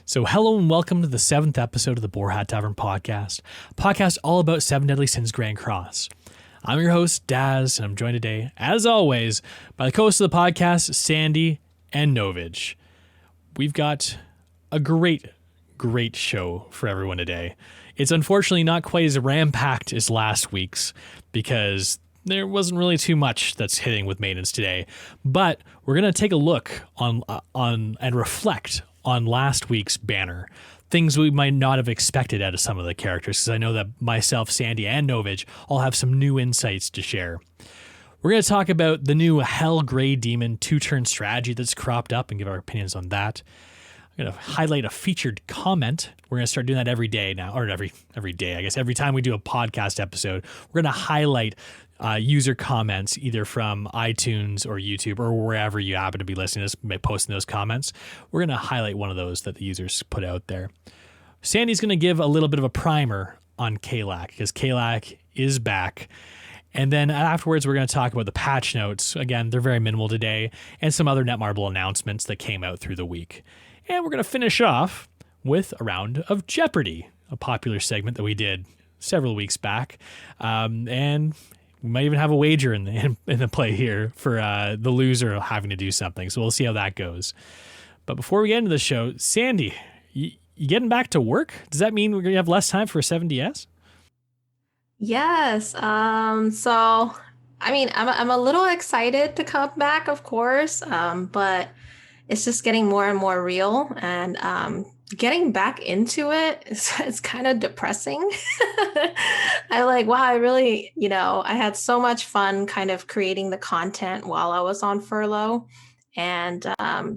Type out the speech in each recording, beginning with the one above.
So hello and welcome to the 7th episode of the Boar Hat Tavern Podcast, a podcast all about 7 Deadly Sins Grand Cross. I'm your host, Daz, and I'm joined today, as always, by the co-host of the podcast, Sandyy and Novage. We've got a great show for everyone today. It's unfortunately not quite as ram-packed as last week's because there wasn't really too much that's hitting with maintenance today, but we're going to take a look on and reflect on last week's banner, things we might not have expected out of some of the characters, because I know that myself, Sandyy, and Novage all have some new insights to share. We're going to talk about the new Hell Grey Demon 2-turn strategy that's cropped up and give our opinions on that. I'm going to highlight a featured comment. We're going to start doing that every day now, or every day, I guess. Every time we do a podcast episode, we're going to highlight user comments either from iTunes or YouTube or wherever you happen to be listening to this, posting those comments. We're going to highlight one of those that the users put out there. Sandy's going to give a little bit of a primer on Kelak because Kelak is back. And then afterwards, we're going to talk about the patch notes. Again, they're very minimal today, and some other Netmarble announcements that came out through the week. And we're going to finish off with a round of Jeopardy, a popular segment that we did several weeks back. And we might even have a wager in the play here for the loser having to do something. So we'll see how that goes. But before we get into the show, Sandyy, you getting back to work? Does that mean we're going to have less time for a 7DS? Yes. So, I mean, I'm a little excited to come back, of course, but it's just getting more and more real, and getting back into it it's kind of depressing. I really, I had so much fun kind of creating the content while I was on furlough, and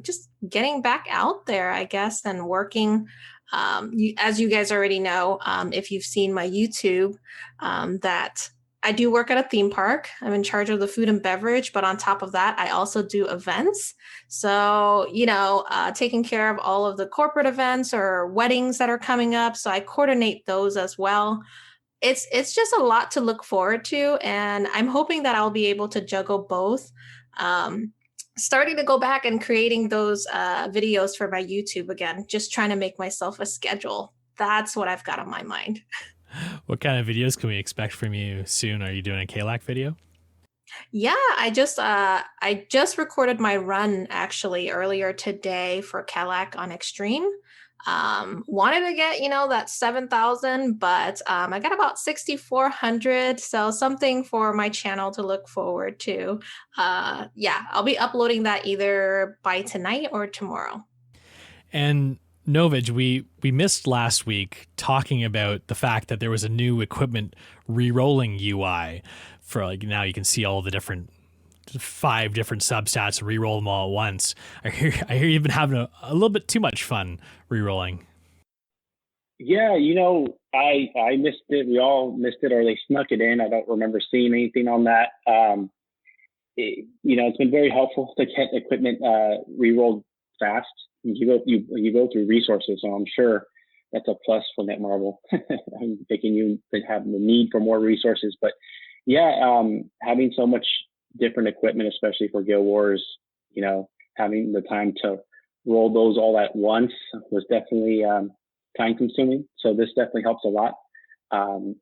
just getting back out there, I guess, and working. As you guys already know, if you've seen my YouTube, that I do work at a theme park. I'm in charge of the food and beverage, but on top of that, I also do events. So, taking care of all of the corporate events or weddings that are coming up. So I coordinate those as well. It's just a lot to look forward to. And I'm hoping that I'll be able to juggle both. Starting to go back and creating those videos for my YouTube again, just trying to make myself a schedule. That's what I've got on my mind. What kind of videos can we expect from you soon? Are you doing a Kelak video? Yeah, I just recorded my run actually earlier today for Kelak on Extreme. Wanted to get, that 7,000, but I got about 6,400. So something for my channel to look forward to. I'll be uploading that either by tonight or tomorrow. And Novage, we missed last week talking about the fact that there was a new equipment re-rolling UI for now you can see all the 5 different substats and re-roll them all at once. I hear you've been having a little bit too much fun re-rolling. Yeah, I missed it. We all missed it, or they snuck it in. I don't remember seeing anything on that. It's been very helpful to get equipment re-rolled fast. You go through resources, so I'm sure that's a plus for Netmarble. I'm thinking you have the need for more resources, but having so much different equipment, especially for Guild Wars, having the time to roll those all at once was definitely time consuming. So this definitely helps a lot. I was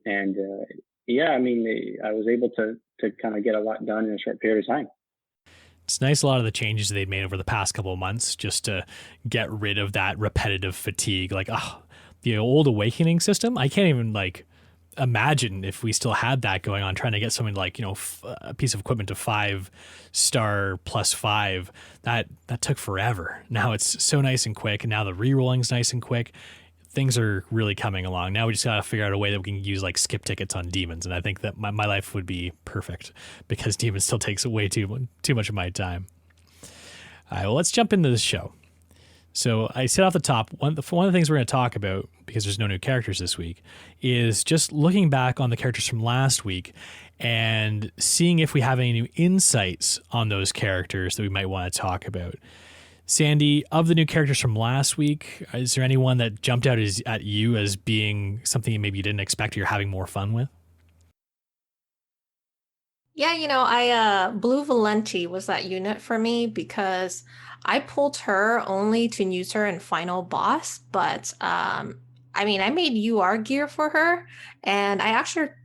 able to kind of get a lot done in a short period of time. It's nice, a lot of the changes they've made over the past couple of months just to get rid of that repetitive fatigue. The old awakening system, I can't even imagine if we still had that going on, trying to get something a piece of equipment to 5-star plus 5. That took forever. Now it's so nice and quick, and now the re-rolling's nice and quick. Things are really coming along. Now we just got to figure out a way that we can use skip tickets on demons. And I think that my life would be perfect because demons still takes way too much of my time. All right, well, let's jump into this show. So I said off the top, one of the things we're going to talk about, because there's no new characters this week, is just looking back on the characters from last week and seeing if we have any new insights on those characters that we might want to talk about. Sandyy, of the new characters from last week, is there anyone that jumped out at you as being something maybe you didn't expect or you're having more fun with? Yeah, I Blue Valenti was that unit for me because I pulled her only to use her in Final Boss, but I mean, I made UR gear for her, and I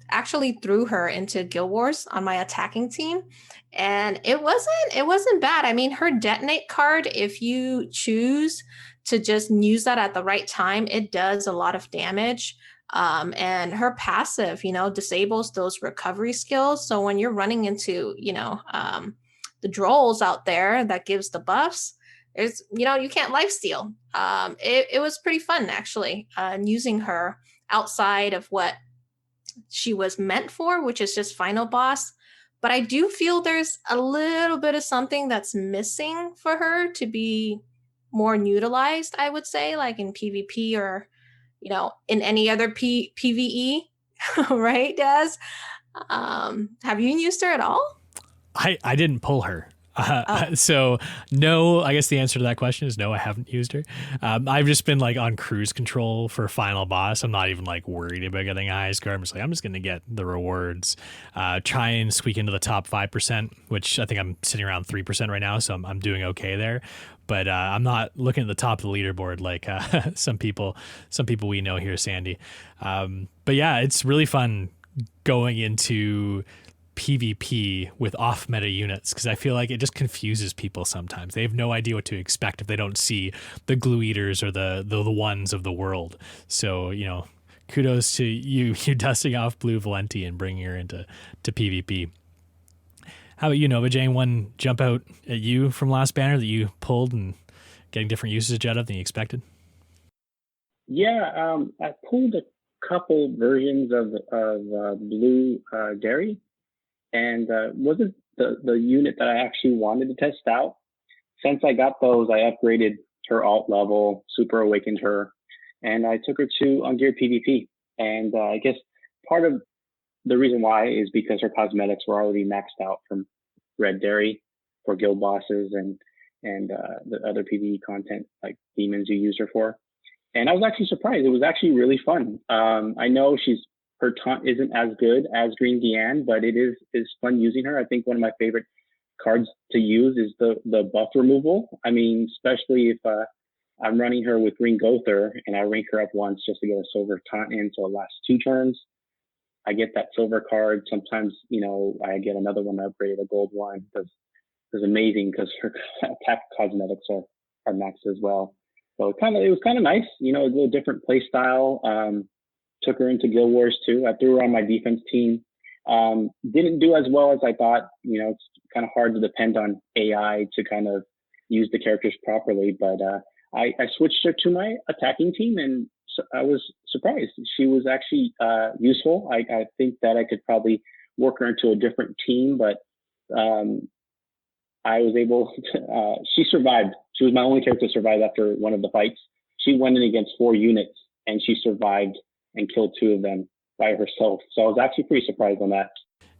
actually threw her into Guild Wars on my attacking team, and it wasn't bad. I mean, her detonate card, if you choose to just use that at the right time, it does a lot of damage. And her passive, disables those recovery skills. So when you're running into, the drolls out there that gives the buffs, there's, you can't lifesteal. It was pretty fun actually, using her outside of what she was meant for, which is just final boss. But I do feel there's a little bit of something that's missing for her to be more utilized, I would say, like in PvP or, in any other PvE, right, Daz? Have you used her at all? I didn't pull her. Oh. So no, I guess the answer to that question is no, I haven't used her. I've just been like on cruise control for final boss. I'm not even like worried about getting a high score. I'm just going to get the rewards, try and squeak into the top 5%, which I think I'm sitting around 3% right now. So I'm doing okay there, but I'm not looking at the top of the leaderboard like some people we know here, Sandy. But yeah, it's really fun going into PvP with off meta units, because I feel like it just confuses people sometimes. They have no idea what to expect if they don't see the glue eaters or the ones of the world. So, kudos to you dusting off Blue Valenti and bringing her into PvP. How about you, Novage? Anyone jump out at you from last banner that you pulled and getting different usage out of than you expected? Yeah, I pulled a couple versions of Blue Dairy, and wasn't the unit that I actually wanted to test out. Since I got those, I upgraded her alt level, super awakened her, and I took her to ungeared PvP. And I guess part of the reason why is because her cosmetics were already maxed out from Red Dairy for guild bosses and the other PvE content like demons you use her for. And I was actually surprised. It was actually really fun. I know her taunt isn't as good as Green Deanne, but it is fun using her. I think one of my favorite cards to use is the buff removal. I mean, especially if I'm running her with Green Gother and I rank her up once just to get a silver taunt in, so it lasts 2 turns. I get that silver card. Sometimes, I get another one upgraded, a gold one. It's amazing because her attack cosmetics are maxed as well. So it was kind of nice, a little different play style. Took her into Guild Wars too. I threw her on my defense team. Didn't do as well as I thought. It's kind of hard to depend on AI to kind of use the characters properly. But I switched her to my attacking team, and I was surprised. She was actually useful. I think that I could probably work her into a different team, but I was able to, she survived. She was my only character to survive after one of the fights. She went in against 4 units, and she survived and killed 2 of them by herself. So I was actually pretty surprised on that.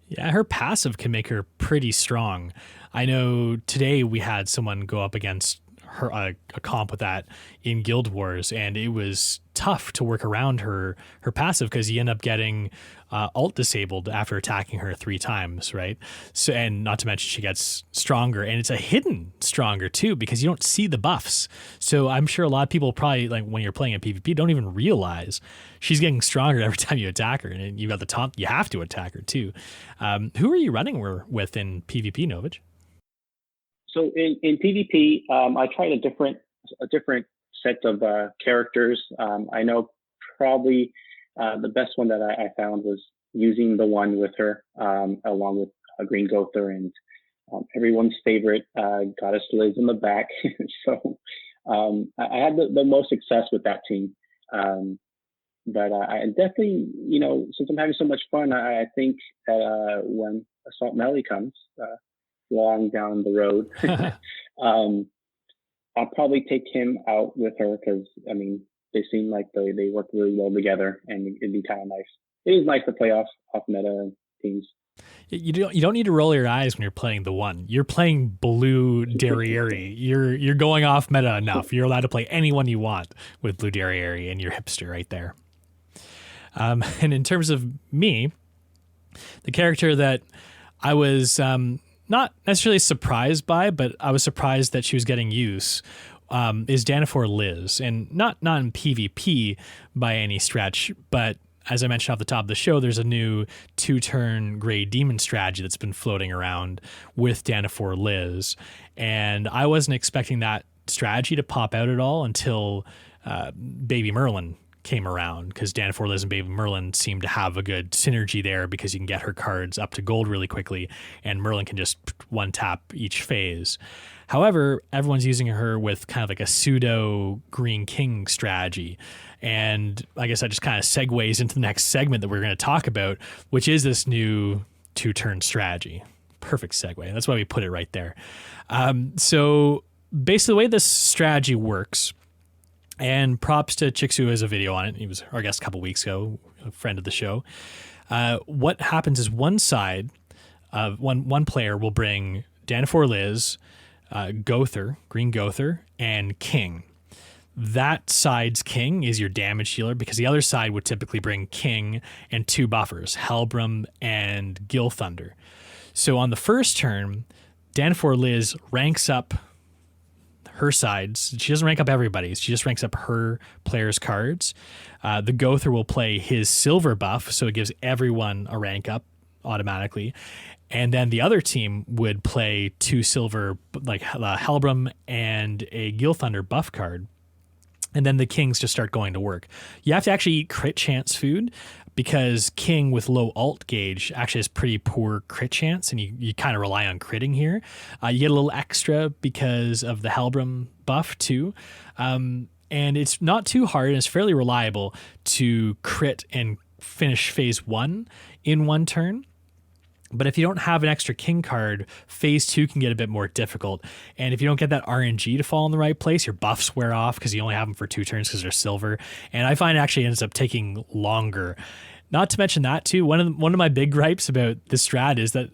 Yeah, her passive can make her pretty strong. I know today we had someone go up against her a comp with that in Guild Wars, and it was tough to work around her passive because you end up getting alt disabled after attacking her 3 times, right? So, and not to mention she gets stronger, and it's a hidden stronger too because you don't see the buffs. So I'm sure a lot of people probably, like when you're playing a PvP, don't even realize she's getting stronger every time you attack her, and you got the taunt. You have to attack her too. Who are you running with in PvP, Novage? So in PvP, I tried a different set of characters. I know probably the best one that I found was using the one with her, along with Green Gother and everyone's favorite Goddess Liz in the back. So I had the most success with that team. But I definitely, since I'm having so much fun, I think that when Assault Melee comes long down the road, I'll probably take him out with her because, they seem like they work really well together, and it'd be kind of nice. It is nice to play off meta teams. You don't need to roll your eyes when you're playing the one. You're playing Blue Derriere. You're going off meta enough. You're allowed to play anyone you want with Blue Derriere, and you're hipster right there. And in terms of me, the character that I was not necessarily surprised by, but I was surprised that she was getting use, is Danafor Liz. And not in PvP by any stretch, but as I mentioned off the top of the show, there's a new 2-turn Grey Demon strategy that's been floating around with Danafor Liz. And I wasn't expecting that strategy to pop out at all until Baby Merlin came around, because Danafor Liz and Baby Merlin seem to have a good synergy there because you can get her cards up to gold really quickly and Merlin can just one tap each phase. However, everyone's using her with kind of like a pseudo Green King strategy. And I guess that just kind of segues into the next segment that we're going to talk about, which is this new 2-turn strategy. Perfect segue. That's why we put it right there. So basically the way this strategy works, and props to Chixu, who has a video on it. He was our guest a couple weeks ago, a friend of the show. What happens is one side, one player will bring Danafor Liz, Gother, Green Gother, and King. That side's King is your damage dealer, because the other side would typically bring King and 2 buffers, Helbram and Gilthunder. So on the first turn, Danafor Liz ranks up her sides. She doesn't rank up everybody's. She just ranks up her players' cards. The Gother will play his silver buff, so it gives everyone a rank up automatically. And then the other team would play 2 silver, like Helbram and a Gilthunder buff card. And then the Kings just start going to work. You have to actually eat crit chance food, because King with low alt gauge actually has pretty poor crit chance, and you kind of rely on critting here. You get a little extra because of the Helbram buff too. And it's not too hard, and it's fairly reliable to crit and finish phase 1 in 1 turn. But if you don't have an extra King card, phase 2 can get a bit more difficult. And if you don't get that RNG to fall in the right place, your buffs wear off because you only have them for 2 turns because they're silver. And I find it actually ends up taking longer. Not to mention that too, one of my big gripes about this strat is that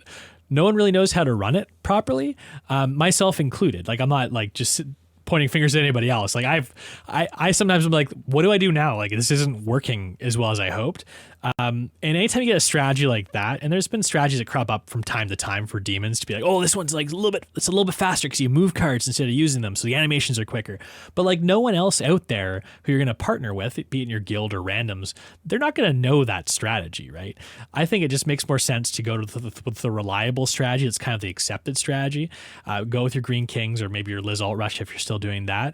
no one really knows how to run it properly, myself included. Like, I'm not like just pointing fingers at anybody else. Like I sometimes am like, what do I do now? Like, this isn't working as well as I hoped. And anytime you get a strategy like that, and there's been strategies that crop up from time to time for demons to be like, oh, this one's like it's a little bit faster because you move cards instead of using them, so the animations are quicker. But like, no one else out there who you're going to partner with, be it in your guild or randoms, they're not going to know that strategy, right? I think it just makes more sense to go to the reliable strategy. It's kind of the accepted strategy. Go with your Green Kings, or maybe your Liz Alt Rush if you're still doing that,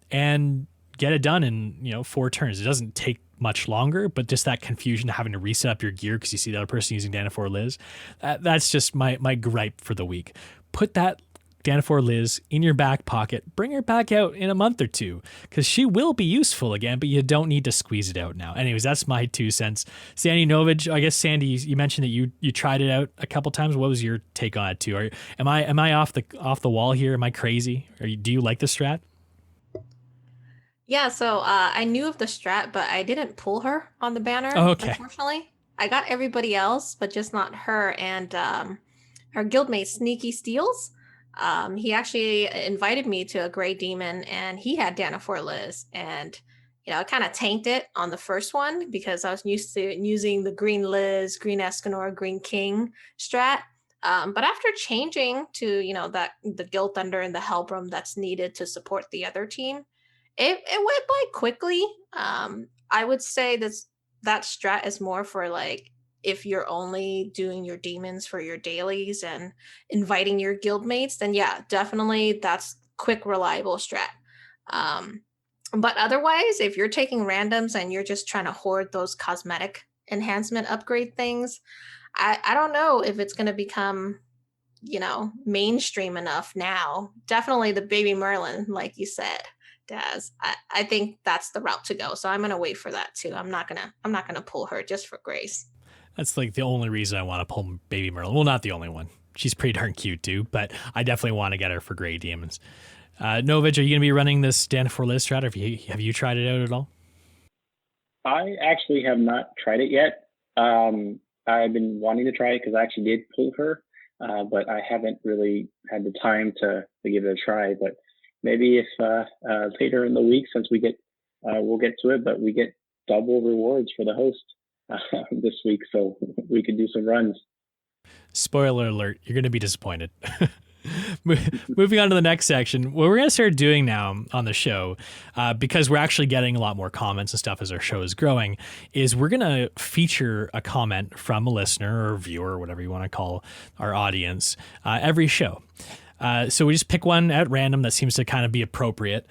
and get it done in 4 turns. It doesn't take much longer, but just that confusion of having to reset up your gear because you see the other person using Danafor Liz, that's just my gripe for the week. Put that Danafor Liz in your back pocket, bring her back out in a month or 2, because she will be useful again, but you don't need to squeeze it out now. Anyways, that's my 2 cents. Sandyy, Novage, I guess Sandyy, you mentioned that you tried it out a couple times. What was your take on it too? Am I off the wall here? Am I crazy? Do you like the strat? Yeah, so I knew of the strat, but I didn't pull her on the banner, unfortunately. I got everybody else, but just not her. And our guildmate, Sneaky Steels, he actually invited me to a Grey Demon, and he had Danafor Liz. And, I kind of tanked it on the first one because I was used to using the Green Liz, Green Escanor, Green King strat. But after changing to, the Gilthunder and the Helbram that's needed to support the other team, it went by quickly. I would say that strat is more for like if you're only doing your demons for your dailies and inviting your guildmates, then yeah, definitely that's quick, reliable strat. But otherwise, if you're taking randoms and you're just trying to hoard those cosmetic enhancement upgrade things, I don't know if it's going to become, mainstream enough now. Definitely the Baby Merlin, like you said, Daz. I think that's the route to go. So I'm gonna wait for that too. I'm not gonna pull her just for grace. That's like the only reason I want to pull Baby Merlin. Well, not the only one. She's pretty darn cute too, but I definitely want to get her for Grey Demons. Novage, are you gonna be running this Danafor Liz strat? Have you tried it out at all? I actually have not tried it yet. I've been wanting to try it because I actually did pull her, but I haven't really had the time to give it a try. But maybe if later in the week, since we'll get to it, but we get double rewards for the host this week, so we could do some runs. Spoiler alert, you're going to be disappointed. Moving on to the next section, what we're going to start doing now on the show, because we're actually getting a lot more comments and stuff as our show is growing, is we're going to feature a comment from a listener or viewer, or whatever you want to call our audience, every show. So we just pick one at random that seems to kind of be appropriate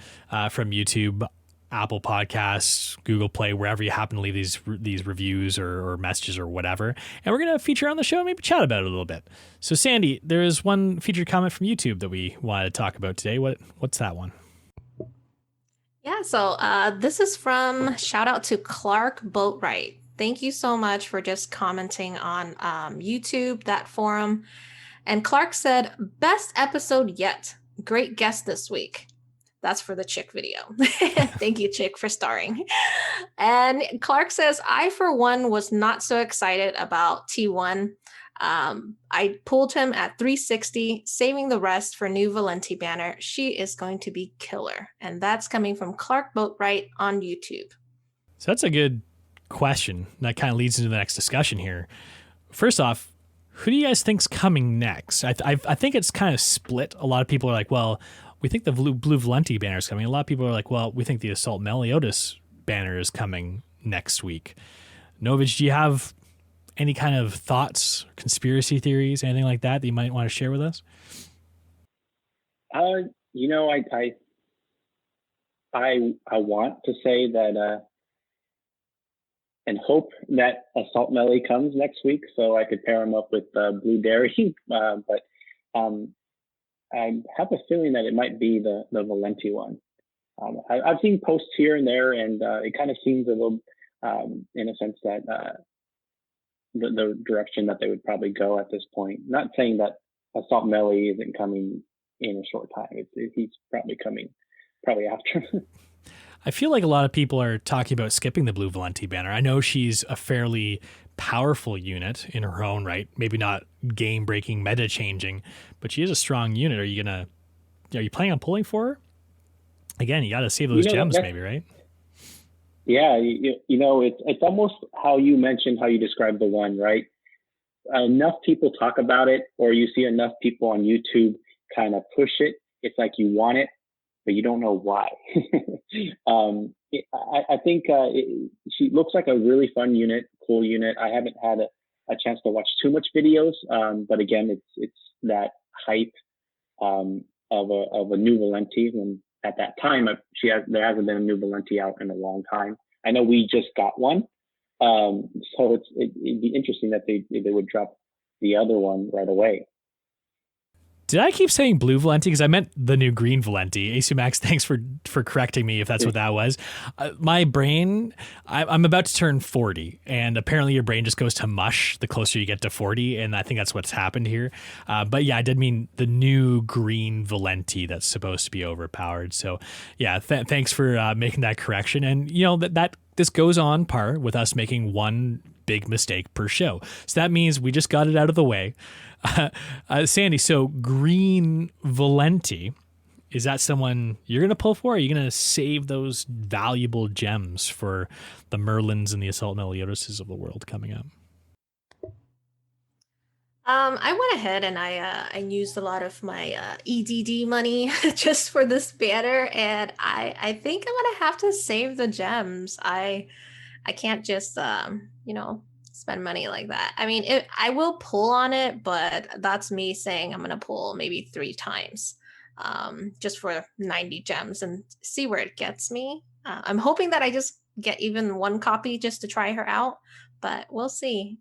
from YouTube, Apple Podcasts, Google Play, wherever you happen to leave these reviews or messages or whatever. And we're going to feature on the show and maybe chat about it a little bit. So Sandy, there is one featured comment from YouTube that we wanted to talk about today. What's that one? Yeah, so this is from, shout out to Clark Boatwright. Thank you so much for just commenting on YouTube, that forum. And Clark said, best episode yet. Great guest this week. That's for the Chick video. Thank you, Chick, for starring. And Clark says, I, for one, was not so excited about T1. I pulled him at 360, saving the rest for new Valenti banner. She is going to be killer. And that's coming from Clark Boatwright on YouTube. So that's a good question. That kind of leads into the next discussion here. First off, who do you guys think's coming next? I think it's kind of split. A lot of people are like, well, we think the blue Valenti banner is coming. A lot of people are like, well, we think the Assault Meliodas banner is coming next week. Novage, do you have any kind of thoughts, conspiracy theories, anything like that you might want to share with us? I want to say that and hope that Assault Melee comes next week so I could pair him up with Blue Dairy. But I have a feeling that it might be the Valenti one. I've seen posts here and there, and it kind of seems a little, in a sense, that the direction that they would probably go at this point. Not saying that Assault Melee isn't coming in a short time. He's probably coming after. I feel like a lot of people are talking about skipping the blue Valenti banner. I know she's a fairly powerful unit in her own right, maybe not game breaking, meta changing, but she is a strong unit. Are you planning on pulling for her? Again, you got to save those gems maybe, right? Yeah. It's almost how you mentioned how you described the one, right? Enough people talk about it, or you see enough people on YouTube kind of push it. It's like you want it, but you don't know why. I think she looks like a really fun unit, cool unit. I haven't had a chance to watch too much videos, but again, it's that hype of a new Valenti. And at that time, there hasn't been a new Valenti out in a long time. I know we just got one, so it'd be interesting that they would drop the other one right away. Did I keep saying blue Valenti? Because I meant the new green Valenti. AC Max, thanks for correcting me if that's what that was. My brain, I'm about to turn 40, and apparently your brain just goes to mush the closer you get to 40, and I think that's what's happened here. But yeah, I did mean the new green Valenti that's supposed to be overpowered. So yeah, thanks for making that correction. And that this goes on par with us making one big mistake per show. So that means we just got it out of the way. Sandy, so green Valenti, is that someone you're going to pull for? Or are you going to save those valuable gems for the Merlins and the Assault Meliodases of the world coming up? I went ahead and I used a lot of my EDD money just for this banner, and I think I'm gonna have to save the gems. I can't just spend money like that. I mean, I will pull on it, but that's me saying I'm gonna pull maybe 3 times, just for 90 gems and see where it gets me. I'm hoping that I just get even one copy just to try her out, but we'll see.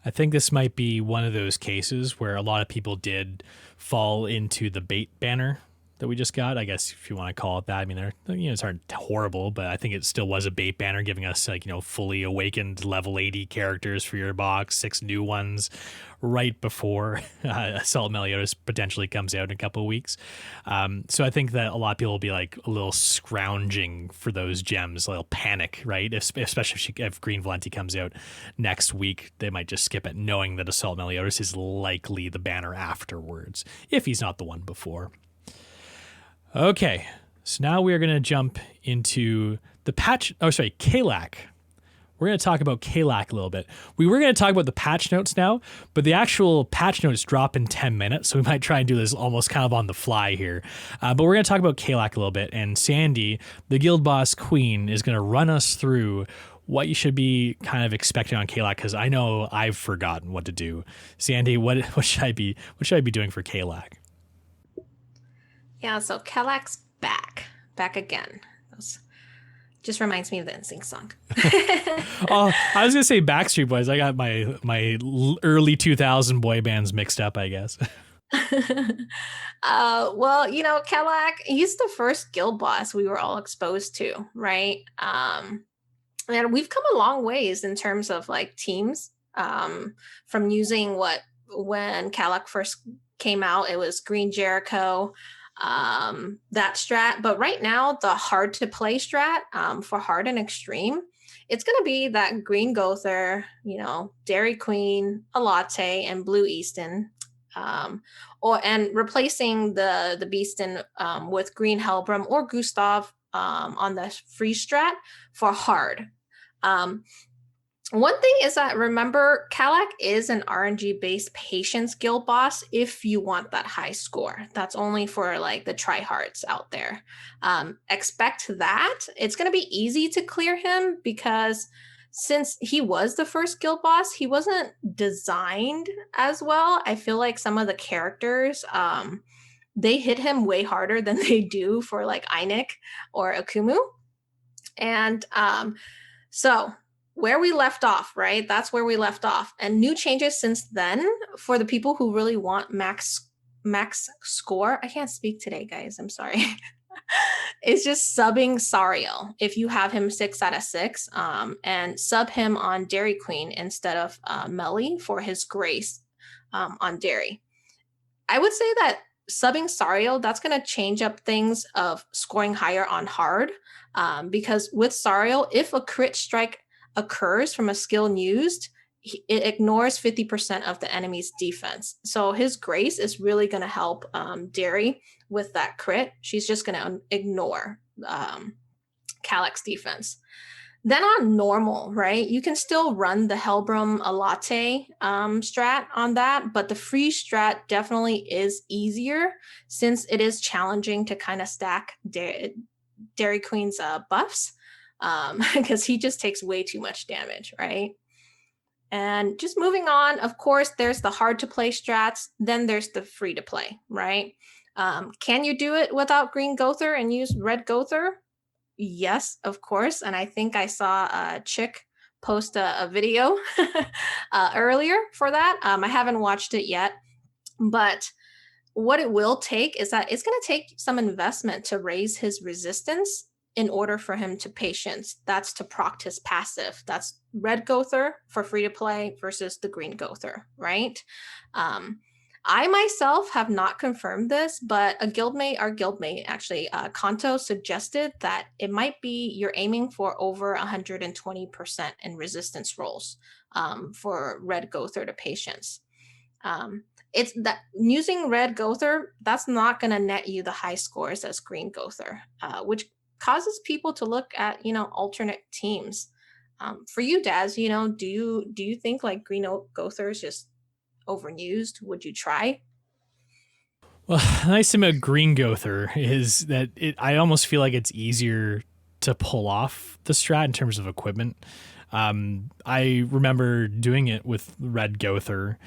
I think this might be one of those cases where a lot of people did fall into the bait banner that we just got. I guess if you want to call it that. I mean, it's aren't horrible, but I think it still was a bait banner, giving us fully awakened level 80 characters for your box, 6 new ones right before Assault Meliodas potentially comes out in a couple of weeks. So I think that a lot of people will be like a little scrounging for those gems, a little panic, right? Especially if Green Valenti comes out next week, they might just skip it, knowing that Assault Meliodas is likely the banner afterwards, if he's not the one before. Okay, so now we are going to jump into the patch. Kelak. we're going to talk about Kelak a little bit. We were going to talk about the patch notes now, but the actual patch notes drop in 10 minutes, so we might try and do this almost kind of on the fly here. But we're going to talk about Kelak a little bit, and Sandyy, the guild boss queen, is going to run us through what you should be kind of expecting on Kelak, because I know I've forgotten what to do. Sandyy, what should I be doing for Kelak? Yeah, so Kelak's back again. Just reminds me of the NSYNC song. Oh, I was gonna say Backstreet Boys. I got my early 2000 boy bands mixed up, I guess. Well, Kelak, he's the first guild boss we were all exposed to, right? And we've come a long ways in terms of like teams. From using when Kelak first came out, it was Green Jericho, that strat. But right now, the hard to play strat for hard and extreme, it's going to be that Green Gother, Dairy Queen, a latte, and Blue Easton. And replacing the Beaston with Green Hellbrum or Gustav on the free strat for hard. One thing is that, remember, Kelak is an RNG based patience guild boss if you want that high score. That's only for like the tryhards out there. Expect that. It's going to be easy to clear him because since he was the first guild boss, he wasn't designed as well. I feel like some of the characters, they hit him way harder than they do for like Einik or Akumu. And so where we left off, right? That's where we left off. And new changes since then for the people who really want max score. I can't speak today, guys. I'm sorry. It's just subbing Sariel if you have him 6 out of 6, and sub him on Dairy Queen instead of Melly for his grace on Dairy. I would say that subbing Sariel, that's going to change up things of scoring higher on hard, because with Sariel, if a crit strike occurs from a skill used, it ignores 50% of the enemy's defense. So his grace is really going to help Dairy with that crit. She's just going to ignore Kelak's defense. Then on normal, right, you can still run the Hellbrum Alate strat on that, but the free strat definitely is easier since it is challenging to kind of stack Dairy Queen's buffs, because he just takes way too much damage, right? And just moving on, of course, there's the hard to play strats, then there's the free to play, right? Can you do it without Green Gother and use Red Gother? Yes, of course. And I think I saw a chick post a video earlier for that. I haven't watched it yet, but what it will take is that it's going to take some investment to raise his resistance in order for him to patience. That's to proc his passive. That's Red Gother for free to play versus the Green Gother, right? I myself have not confirmed this, but our guildmate actually, Kanto, suggested that it might be you're aiming for over 120% in resistance rolls for Red Gother to patience. It's that using Red Gother, that's not going to net you the high scores as Green Gother, which causes people to look at, alternate teams. For you, Daz, do you think like Green Gother is just overused? Would you try? Well, the nice thing about Green Gother is that I almost feel like it's easier to pull off the strat in terms of equipment. I remember doing it with Red Gother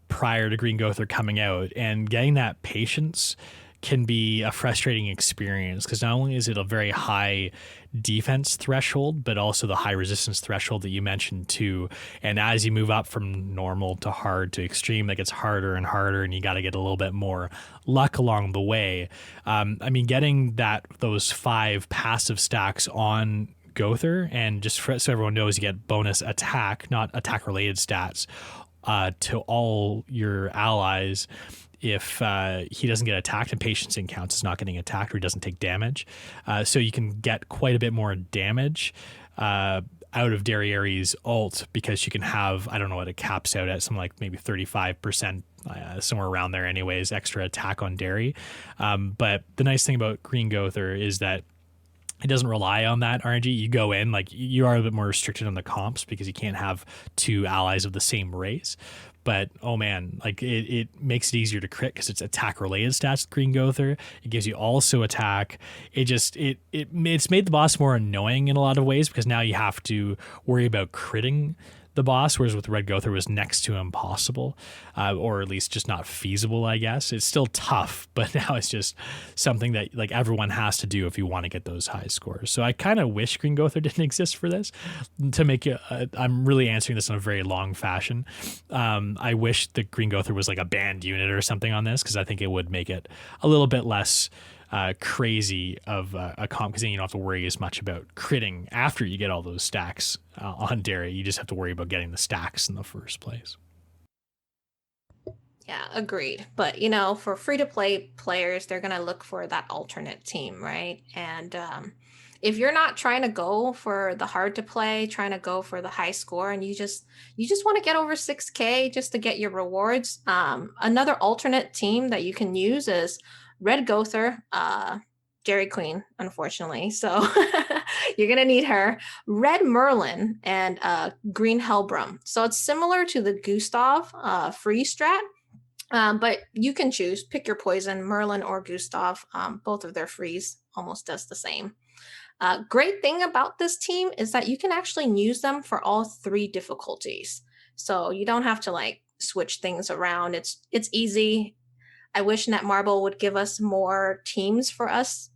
prior to Green Gother coming out, and getting that patience can be a frustrating experience because not only is it a very high defense threshold, but also the high resistance threshold that you mentioned too. And as you move up from normal to hard to extreme, that gets harder and harder, and you got to get a little bit more luck along the way. Getting those 5 passive stacks on Gother, and just so everyone knows, you get bonus attack, not attack related stats, to all your allies. If he doesn't get attacked and patience in counts, is not getting attacked, or he doesn't take damage. So you can get quite a bit more damage out of Derriere's ult, because you can have, I don't know what it caps out at, something like maybe 35%, somewhere around there anyways, extra attack on Derry. But the nice thing about Green Gother is that it doesn't rely on that RNG. You go in, like, you are a bit more restricted on the comps because you can't have two allies of the same race. But oh man, like it makes it easier to crit because it's attack related stats with Green Gother. It gives you also attack. It's made the boss more annoying in a lot of ways because now you have to worry about critting the boss, whereas with Red Gother was next to impossible, or at least just not feasible, I guess. It's still tough, but now it's just something that like everyone has to do if you want to get those high scores. So I kind of wish Green Gother didn't exist for this. To make it, I'm really answering this in a very long fashion. I wish that Green Gother was like a banned unit or something on this, because I think it would make it a little bit less crazy of a comp, because then you don't have to worry as much about critting after you get all those stacks on Dairy. You just have to worry about getting the stacks in the first place. Yeah, agreed. But, for free-to-play players, they're going to look for that alternate team, right? And if you're not trying to go for the hard to play, trying to go for the high score, and you just want to get over 6K just to get your rewards, another alternate team that you can use is Red Gother, Dairy Queen, unfortunately. So you're going to need her. Red Merlin and Green Hellbrum. So it's similar to the Gustav free strat, but you can choose, pick your poison, Merlin or Gustav. Both of their frees almost does the same. Great thing about this team is that you can actually use them for all 3 difficulties. So you don't have to like switch things around. It's easy. I wish Netmarble would give us more teams for us,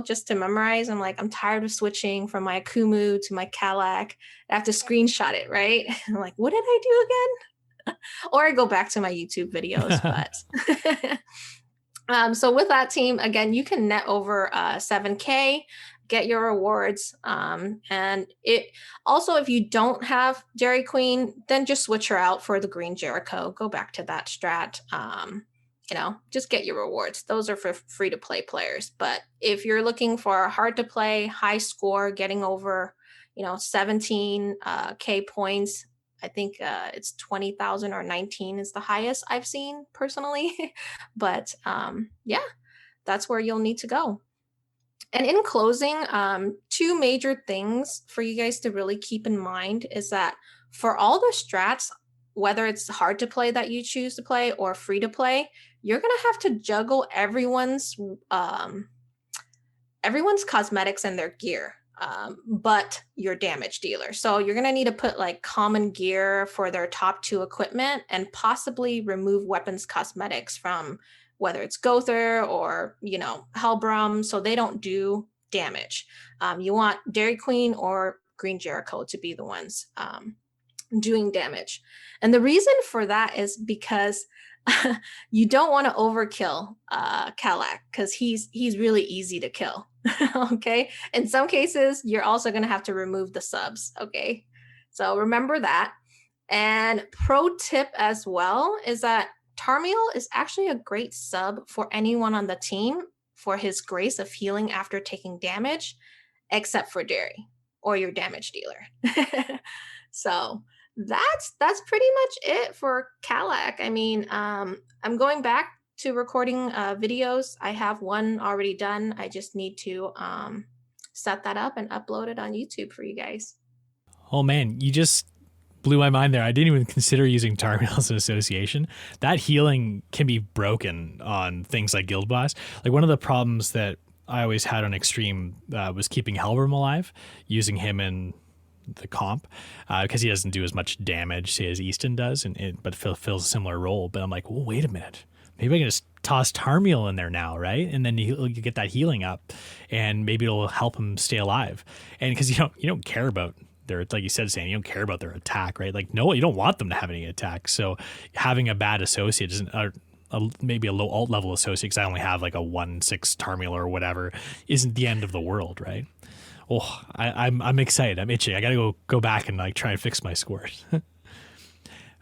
just to memorize. I'm tired of switching from my Akumu to my Kelak. I have to screenshot it, right? I'm like, what did I do again? Or I go back to my YouTube videos. But so with that team, again, you can net over 7K, get your rewards. And it also, if you don't have Dairy Queen, then just switch her out for the Green Jericho. Go back to that strat. Just get your rewards. Those are for free to play players. But if you're looking for hard to play, high score, getting over, 17K points, I think it's 20,000 or 19 is the highest I've seen personally. But that's where you'll need to go. And in closing, 2 major things for you guys to really keep in mind is that for all the strats, whether it's hard to play that you choose to play or free to play, you're going to have to juggle everyone's cosmetics and their gear, but your damage dealer. So you're going to need to put like common gear for their top 2 equipment and possibly remove weapons cosmetics from whether it's Gother or, Hellbrum, so they don't do damage. You want Dairy Queen or Green Jericho to be the ones doing damage. And the reason for that is because you don't want to overkill Kelak, because he's really easy to kill. Okay. In some cases, you're also going to have to remove the subs. Okay. So remember that. And pro tip as well is that Tarmiel is actually a great sub for anyone on the team for his grace of healing after taking damage, except for Dairy or your damage dealer. So that's pretty much it for Kelak. I'm going back to recording videos. I have one already done. I just need to set that up and upload it on YouTube for you guys. Oh man, you just blew my mind there. I didn't even consider using Tarmiel as an association. That healing can be broken on things like Guild Boss. Like one of the problems that I always had on Extreme was keeping Hellbrum alive, using him in the comp, because he doesn't do as much damage, say, as Easton does, but fills a similar role. But I'm like, well, wait a minute. Maybe I can just toss Tarmiel in there now, right? And then you get that healing up, and maybe it'll help him stay alive. And because you don't care about their, like you said, Sandy, you don't care about their attack, right? Like, no, you don't want them to have any attack. So having a bad associate isn't, maybe a low alt level associate, because I only have like a 1/6 Tarmiel or whatever, isn't the end of the world, right? Oh, I'm excited. I'm itching. I gotta go back and like try and fix my scores.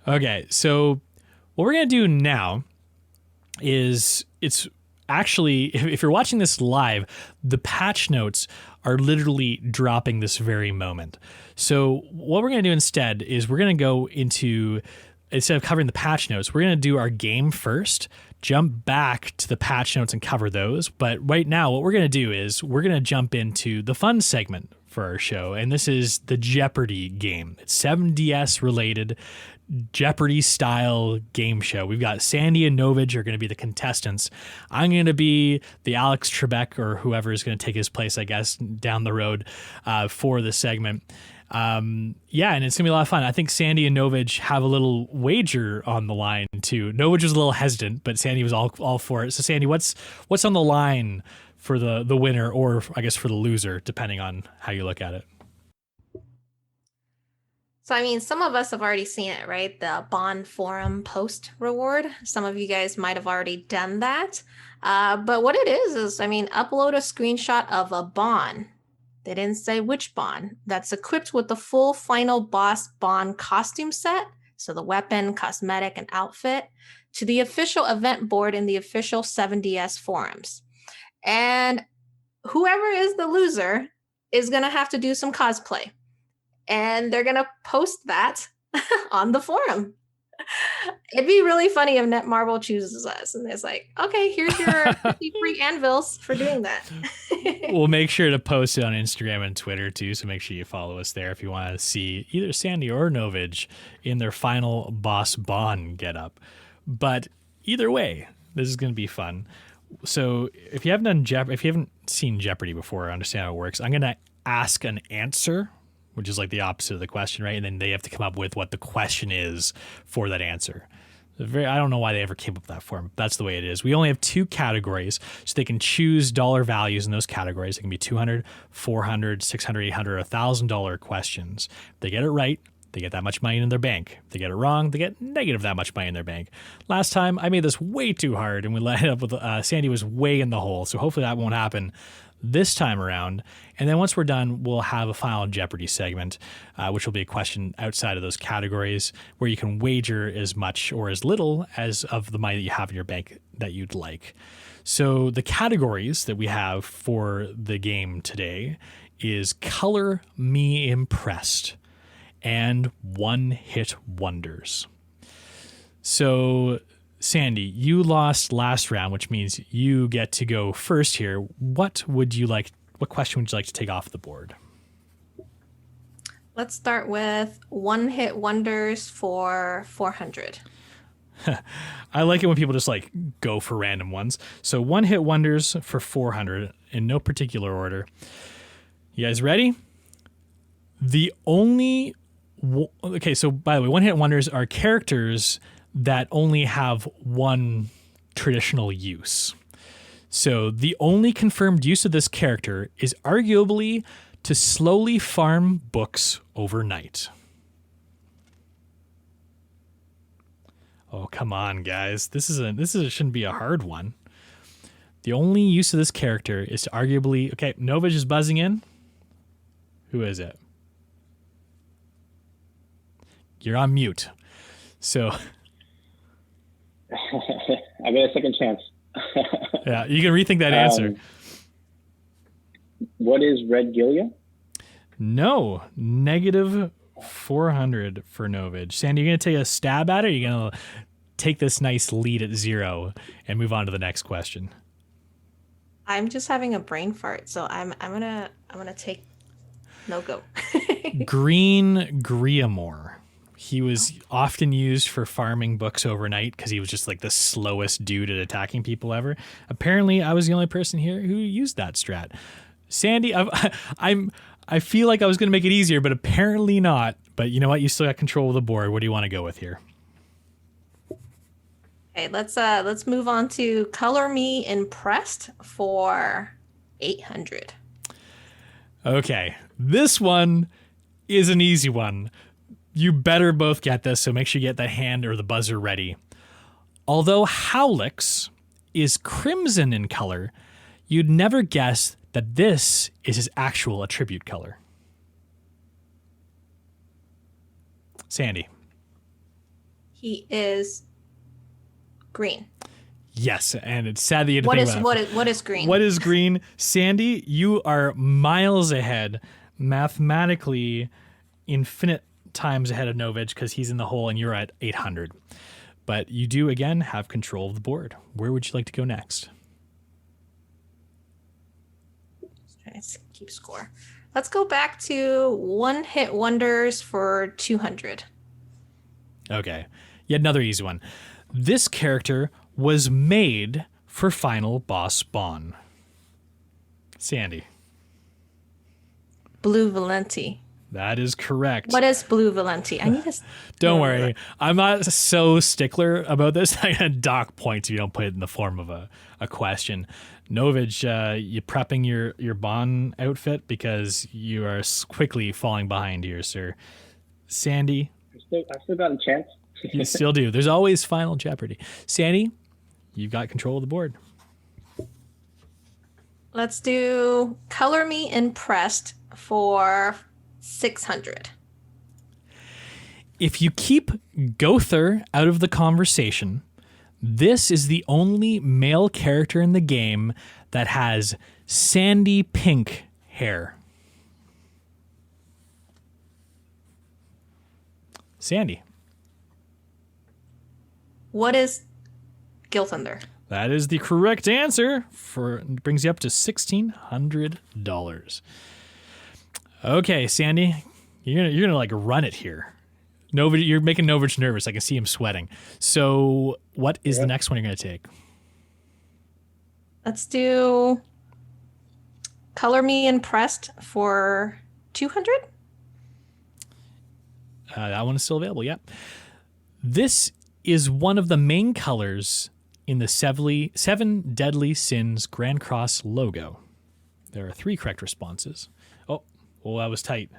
Okay, so what we're gonna do now is, it's actually, if you're watching this live, the patch notes are literally dropping this very moment. So what we're going to do instead is we're going to go into instead of covering the patch notes, we're going to do our game first, jump back to the patch notes and cover those. But right now, what we're going to do is we're going to jump into the fun segment for our show. And this is the Jeopardy game. It's 7DS related Jeopardy style game show. We've got Sandyy and Novage are going to be the contestants. I'm going to be the Alex Trebek or whoever is going to take his place, I guess, down the road for this segment. And it's gonna be a lot of fun. I think Sandyy and Novage have a little wager on the line too. Novage was a little hesitant, but Sandyy was all for it. So Sandyy, what's on the line for the winner, or I guess for the loser, depending on how you look at it? So, I mean, some of us have already seen it, right? The Bond Forum post reward. Some of you guys might have already done that. But what it is, I mean, upload a screenshot of a Bond. They didn't say which Bond. That's equipped with the full Final Boss Bond costume set. So the weapon, cosmetic, and outfit to the official event board in the official 7DS forums. And whoever is the loser is going to have to do some cosplay. And they're going to post that on the forum. It'd be really funny if Netmarble chooses us and it's like, okay, here's your 50 free anvils for doing that. We'll make sure to post it on Instagram and Twitter too, so make sure you follow us there if you want to see either Sandyy or Novage in their final boss Bond getup. But either way, this is going to be fun. So if you haven't seen Jeopardy before or understand how it works, I'm going to ask an answer, which is like the opposite of the question, right? And then they have to come up with what the question is for that answer. I don't know why they ever came up with that form. That's the way it is. We only have 2 categories, so they can choose dollar values in those categories. It can be $200, $400, $600, $800, $1,000 questions. If they get it right, they get that much money in their bank. If they get it wrong, they get negative that much money in their bank. Last time, I made this way too hard, and we ended up with Sandyy was way in the hole, so hopefully that won't happen this time around. And then once we're done, we'll have a final Jeopardy segment, which will be a question outside of those categories where you can wager as much or as little as of the money that you have in your bank that you'd like. So the categories that we have for the game today is Color Me Impressed and One Hit Wonders. So Sandyy, you lost last round, which means you get to go first here. What question would you like to take off the board? Let's start with One Hit Wonders for 400. I like it when people just like go for random ones. So One Hit Wonders for 400 in no particular order. You guys ready? Okay, so by the way, One Hit Wonders are characters that only have one traditional use. So the only confirmed use of this character is arguably to slowly farm books overnight. Oh, come on, guys. This shouldn't be a hard one. The only use of this character is to arguably... Okay, Novage is buzzing in. Who is it? You're on mute. So... I get a second chance. Yeah, you can rethink that answer. What is Red Gilia? No, negative 400 for Novage. Sandyy, you going to take a stab at it, or are you going to take this nice lead at 0 and move on to the next question? I'm just having a brain fart, so I'm gonna take no go. Green Griamore. He was often used for farming books overnight because he was just like the slowest dude at attacking people ever. Apparently, I was the only person here who used that strat. Sandyy, I feel like I was going to make it easier, but apparently not. But you know what? You still got control of the board. What do you want to go with here? Okay, let's move on to Color Me Impressed for 800. Okay, this one is an easy one. You better both get this, so make sure you get the hand or the buzzer ready. Although Howlix is crimson in color, you'd never guess that this is his actual attribute color. Sandyy. He is green. Yes, and it's sad that you had to think about it. What is green? What is green? Sandyy, you are miles ahead. Mathematically, infinite times ahead of Novage because he's in the hole and you're at 800. But you do, again, have control of the board. Where would you like to go next? Let's try to keep score. Let's go back to one-hit wonders for 200. Okay, yet another easy one. This character was made for Final Boss Spawn. Sandy. Blue Valenti. That is correct. What is Blue Valenti? I need to. Don't worry. I'm not so stickler about this. I'm going to dock points if you don't put it in the form of a question. Novage, you prepping your Bond outfit because you are quickly falling behind here, sir. Sandy. I still got a chance. You still do. There's always Final Jeopardy. Sandy, you've got control of the board. Let's do Color Me Impressed for 600. If you keep Gother out of the conversation, this is the only male character in the game that has sandy pink hair. Sandy. What is Guild Thunder? That is the correct answer. Brings you up to $1,600. Okay, Sandy, you're gonna like run it here. Novage, you're making Novage nervous. I can see him sweating. So, what is the next one you're gonna take? Let's do Color Me Impressed for 200. That one is still available. Yep. This is one of the main colors in the Seven Deadly Sins Grand Cross logo. There are 3 correct responses. Oh, that was tight.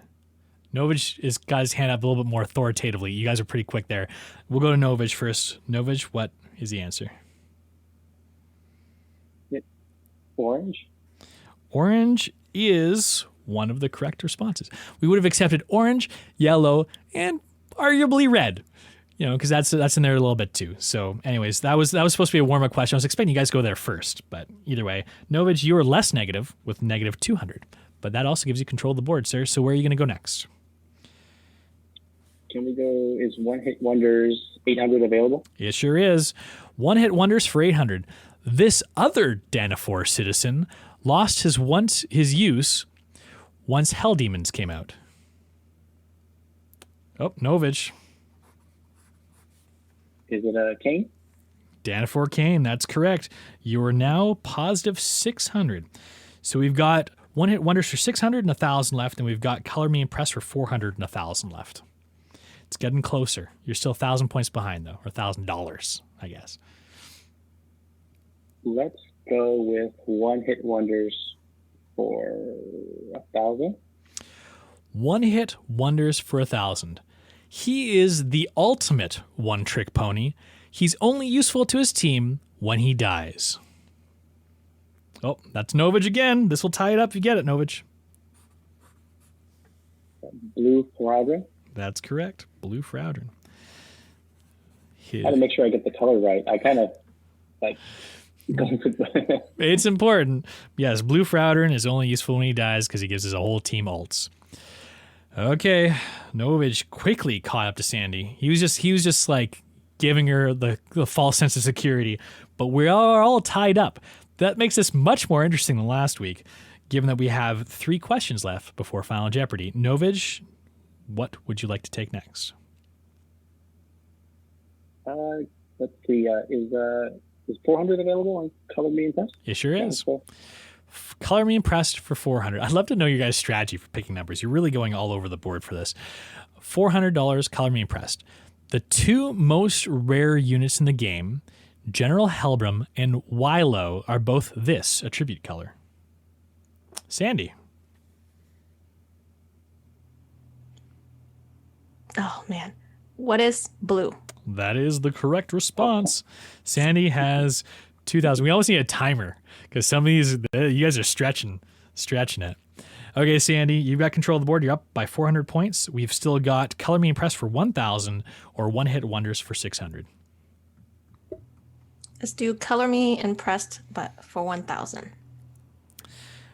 Novage has got his hand up a little bit more authoritatively. You guys are pretty quick there. We'll go to Novage first. Novage, what is the answer? Orange. Orange is one of the correct responses. We would have accepted orange, yellow, and arguably red. Because that's in there a little bit too. So, anyways, that was supposed to be a warm-up question. I was expecting you guys to go there first, but either way, Novage, you are less negative with negative 200, but that also gives you control of the board, sir. So, where are you going to go next? Can we go? Is One Hit Wonders 800 available? It sure is. One Hit Wonders for 800. This other Danafor citizen lost his use once Hell Demons came out. Oh, Novage. Is it a Kane? Danafor Kane, that's correct. You are now positive 600. So we've got One Hit Wonders for 600 and 1,000 left, and we've got Color Me Impressed for 400 and 1,000 left. It's getting closer. You're still 1,000 points behind, though, or $1,000, I guess. Let's go with One Hit Wonders for 1,000. One Hit Wonders for 1,000. He is the ultimate one-trick pony. He's only useful to his team when he dies. Oh, that's Novage again. This will tie it up if you get it, Novage. Blue Flower. That's correct. Blue Frowdren. I had to make sure I get the color right. I kind of like going for It's important. Yes, Blue Frowdren is only useful when he dies because he gives his whole team ults. Okay, Novage quickly caught up to Sandy. He was just like giving her the false sense of security, but we are all tied up. That makes this much more interesting than last week, given that we have 3 questions left before Final Jeopardy. Novage, what would you like to take next? Let's see. Is 400 available on Color Me Impressed? It sure is. Cool. Color Me Impressed for 400. I'd love to know your guys' strategy for picking numbers. You're really going all over the board for this. $400, Color Me Impressed. The 2 most rare units in the game, General Helbram and Wilo, are both this attribute color. Sandy. Oh, man. What is blue? That is the correct response. Sandy has 2,000. We always need a timer because some of these, you guys are stretching it. Okay, Sandy, you've got control of the board. You're up by 400 points. We've still got Color Me Impressed for 1,000 or One Hit Wonders for 600. Let's do Color Me Impressed, but for 1,000.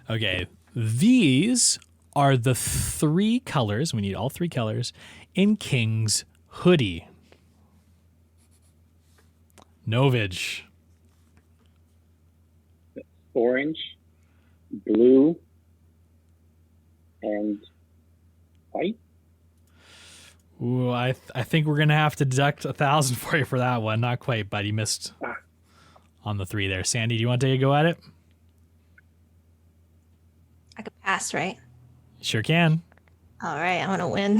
Okay, these are the 3 colors. We need all 3 colors in King's hoodie? Novage. Orange, blue, and white. Ooh, I think we're gonna have to deduct 1,000 for you for that one. Not quite, but you missed on the 3 there. Sandy, do you want to take a go at it? I could pass, right? Sure can. All right, I'm gonna win.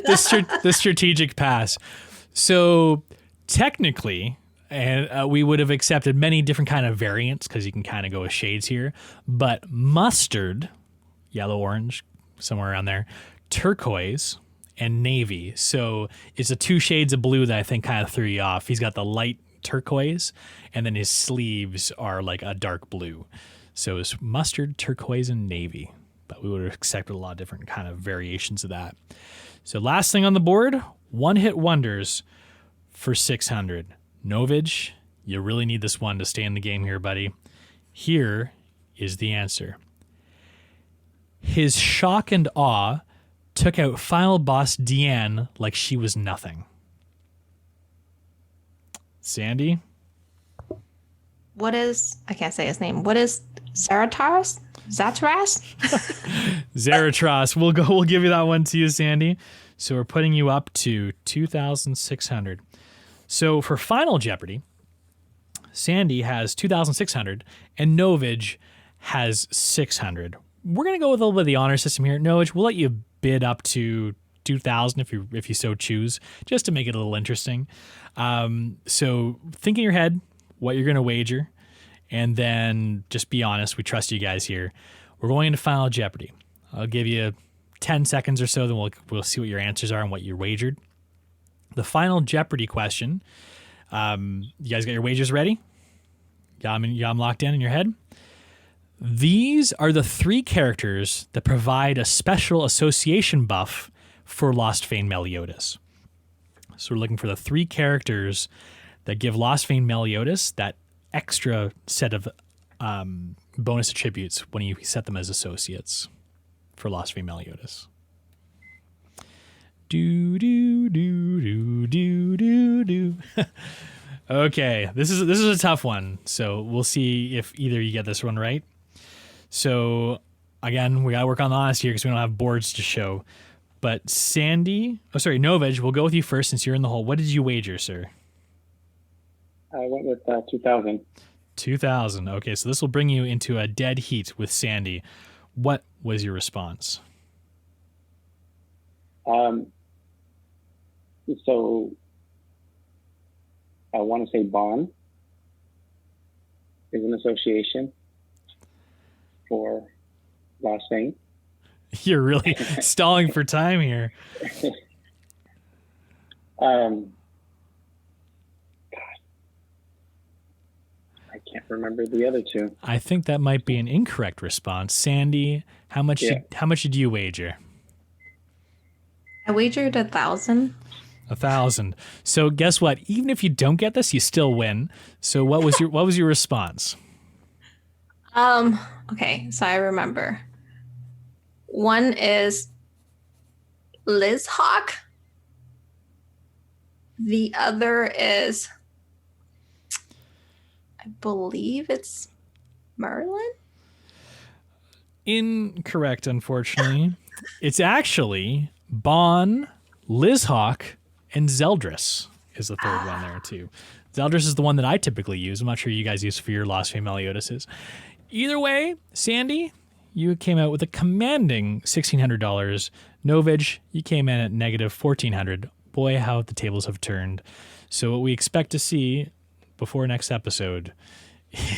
The strategic pass. So technically, and we would have accepted many different kind of variants because you can kind of go with shades here. But mustard, yellow, orange, somewhere around there, turquoise, and navy. So it's the 2 shades of blue that I think kind of threw you off. He's got the light turquoise, and then his sleeves are like a dark blue. So it's mustard, turquoise, and navy. But we would have accepted a lot of different kind of variations of that. So last thing on the board, one-hit wonders for 600. Novage, you really need this one to stay in the game here, buddy. Here is the answer. His shock and awe took out final boss Deanne like she was nothing. Sandy? I can't say his name. What is Zaratras? Zaratras. We'll give you that one to you, Sandy. So we're putting you up to 2,600. So for Final Jeopardy, Sandy has 2,600 and Novage has 600. We're going to go with a little bit of the honor system here. Novage, we'll let you bid up to 2,000 if you so choose, just to make it a little interesting. So think in your head what you're going to wager, and then just be honest. We trust you guys here. We're going into Final Jeopardy. I'll give you 10 seconds or so, then we'll see what your answers are and what you wagered. The Final Jeopardy question. You guys got your wagers ready? Got them locked in your head? These are the 3 characters that provide a special association buff for Lost Fane Meliodas. So we're looking for the 3 characters that give Lost Fane Meliodas that extra set of bonus attributes when you set them as associates for Lost Fane Meliodas. Do do do do do do do. Okay, this is a tough one. So we'll see if either you get this one right. So again, we gotta work on the honesty here because we don't have boards to show. But Novage, we'll go with you first since you're in the hole. What did you wager, sir? I went with 2,000. 2,000. Okay, so this will bring you into a dead heat with Sandy. What was your response? So I want to say bond is an association for Lost Fane. You're really stalling for time here. God, I can't remember the other 2. I think that might be an incorrect response. Sandy, how much did you wager? I wagered 1,000. 1,000. So guess what? Even if you don't get this, you still win. So what was your response? Okay, so I remember. One is Liz Hawk. The other is, I believe it's Merlin. Incorrect, unfortunately. It's actually Bon, Liz Hawk, and Zeldris is the third one there too. Zeldris is the one that I typically use. I'm not sure you guys use for your Lost Fane Meliodas. Either way, Sandy, you came out with a commanding $1,600. Novage, you came in at negative $1,400. Boy, how the tables have turned. So what we expect to see before next episode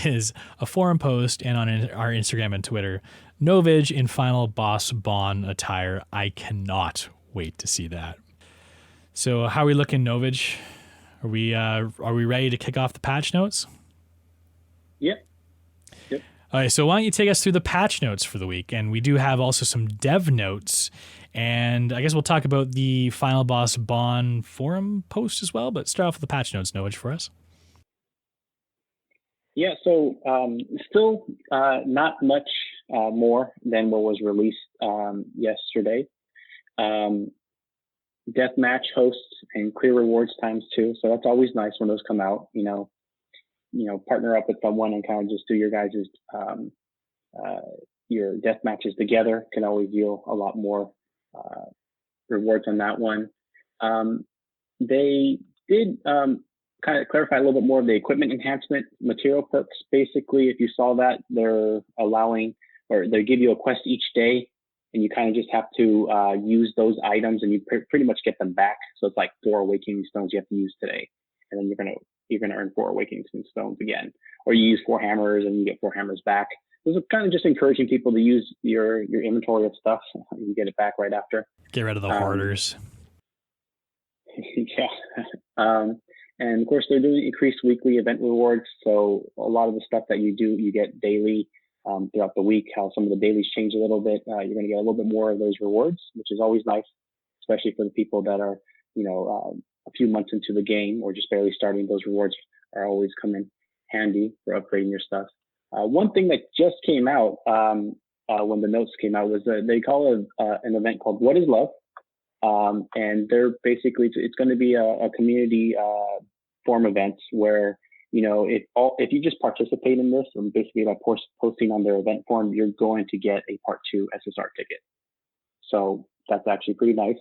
is a forum post and on our Instagram and Twitter, Novage in final boss Bon attire. I cannot wait to see that. So how are we looking, Novage? Are we ready to kick off the patch notes? Yep. All right, so why don't you take us through the patch notes for the week? And we do have also some dev notes. And I guess we'll talk about the Final Boss Bon forum post as well. But start off with the patch notes, Novage, for us. Yeah, so still not much more than what was released yesterday. deathmatch hosts and clear rewards times too. So that's always nice when those come out. Partner up with someone and kind of just do your guys' your death matches together. Can always yield a lot more rewards on that one. They did kind of clarify a little bit more of the equipment enhancement material perks. Basically, if you saw that, they're allowing, or they give you a quest each day, and you kind of just have to use those items, and you pretty much get them back. So it's like 4 awakening stones you have to use today, and then you're gonna earn 4 awakening stones again. Or you use 4 hammers and you get 4 hammers back. This is kind of just encouraging people to use your inventory of stuff. You get it back right after. Get rid of the hoarders. Yeah. And of course, they're doing increased weekly event rewards. So a lot of the stuff that you do, you get daily throughout the week. How some of the dailies change a little bit. You're going to get a little bit more of those rewards, which is always nice, especially for the people that are, a few months into the game or just barely starting. Those rewards are always come in handy for upgrading your stuff. One thing that just came out when the notes came out was they call it an event called What is Love? And they're basically, it's going to be a community form event where, if you just participate in this, and basically by posting on their event form, you're going to get a Part 2 SSR ticket. So that's actually pretty nice.